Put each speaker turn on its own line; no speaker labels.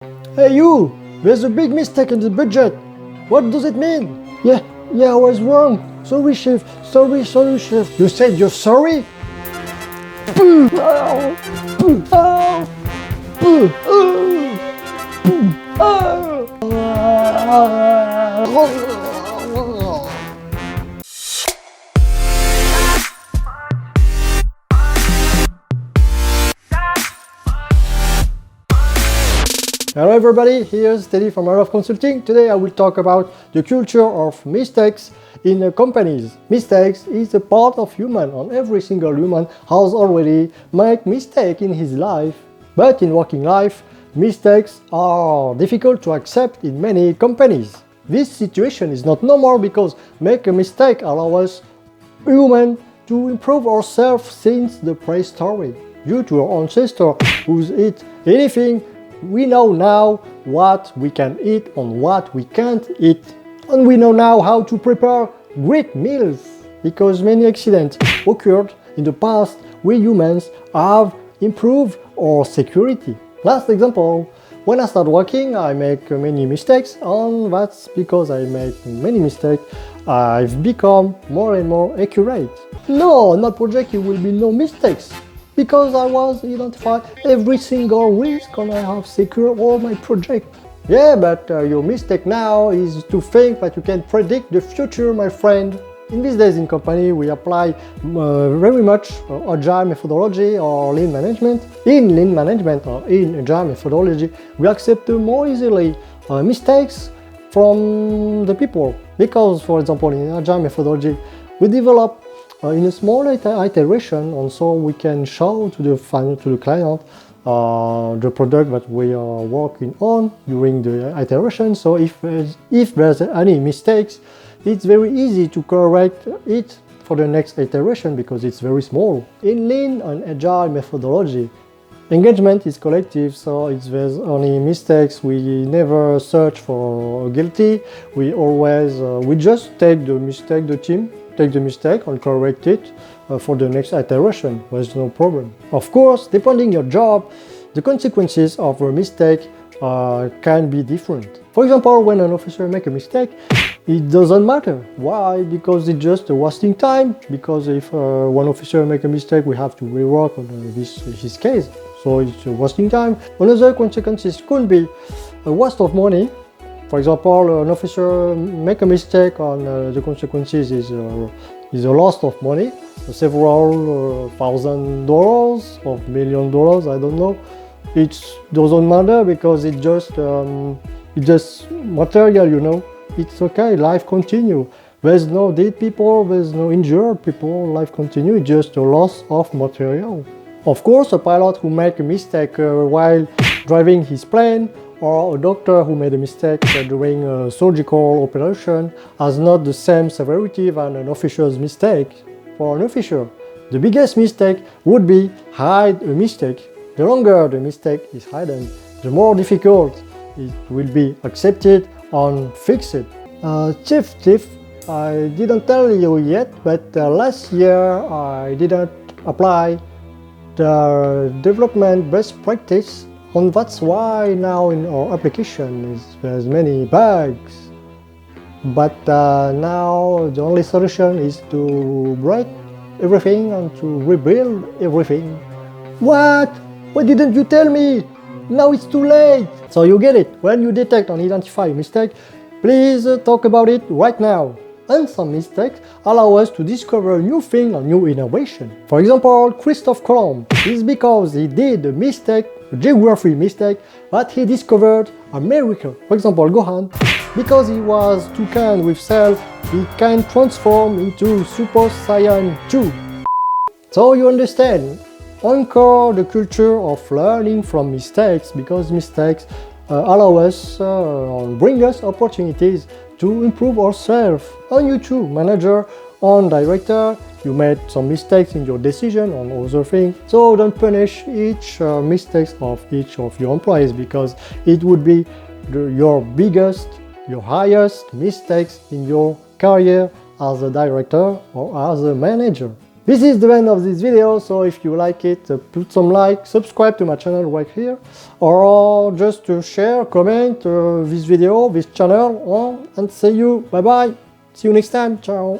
Hey you! There's a big mistake in the budget. What does it mean? Yeah, I was wrong. Sorry, chef. Sorry, chef. You said you're sorry? Boo! Ow! Boo! Ow! Boo! Boo! Hello everybody, here's T.Dy from Art of Consulting. Today I will talk about the culture of mistakes in companies. Mistakes is a part of human, and every single human has already made mistake in his life. But in working life, mistakes are difficult to accept in many companies. This situation is not normal because make a mistake allows us human to improve ourselves since the prehistory. Due to our ancestors who eat anything, we know now what we can eat and what we can't eat. And we know now how to prepare great meals, because many accidents occurred in the past. We humans have improved our security. Last example, when I start working, I make many mistakes, and that's because I make many mistakes, I've become more and more accurate. No, on my project there will be no mistakes, because I was identified every single risk and I have secured all my project. Yeah, but your mistake now is to think that you can predict the future, my friend. In these days in company, we apply very much agile methodology or lean management. In lean management or in agile methodology, we accept more easily mistakes from the people. Because, for example, in agile methodology, we develop in a small iteration, and so we can show to the client the product that we are working on during the iteration. So if there's any mistakes, it's very easy to correct it for the next iteration because it's very small. In lean and agile methodology, engagement is collective, so if there's any mistakes, we never search for guilty. We always we just take the mistake, the team take the mistake and correct it for the next iteration. There's no problem. Of course, depending your job, the consequences of a mistake can be different. For example, when an officer makes a mistake, it doesn't matter. Why? Because it's just a wasting time. Because if one officer makes a mistake, we have to rework on his case. So it's a wasting time. Another consequences could be a waste of money. For example, an officer make a mistake and the consequences is a loss of money, several $1,000 or $1,000,000, I don't know. It doesn't matter because it's just material, you know. It's okay, life continue. There's no dead people, there's no injured people, life continue, it's just a loss of material. Of course, a pilot who make a mistake while driving his plane, or a doctor who made a mistake during a surgical operation has not the same severity than an officer's mistake. For an officer, the biggest mistake would be hide a mistake. The longer the mistake is hidden, the more difficult it will be accepted and fixed. Chief, I didn't tell you yet, but last year I didn't apply the development best practice, and that's why now in our application there's many bugs. But now the only solution is to break everything and to rebuild everything. What? Why didn't you tell me? Now it's too late. So you get it. When you detect and identify a mistake, please talk about it right now. And some mistakes allow us to discover new things and new innovation. For example, Christopher Columbus is because he did a mistake, a geography mistake, but he discovered America. For example, Gohan, because he was too kind with self, he can transform into Super Saiyan 2. So you understand, anchor the culture of learning from mistakes, because mistakes allow us and bring us opportunities to improve ourselves. And you too, manager and director, you made some mistakes in your decision on other things. So don't punish each mistakes of each of your employees, because it would be your biggest, your highest mistakes in your career as a director or as a manager. This is the end of this video, so if you like it, put some like, subscribe to my channel right here, or just share, comment this video, this channel, and see you. Bye bye. See you next time. Ciao.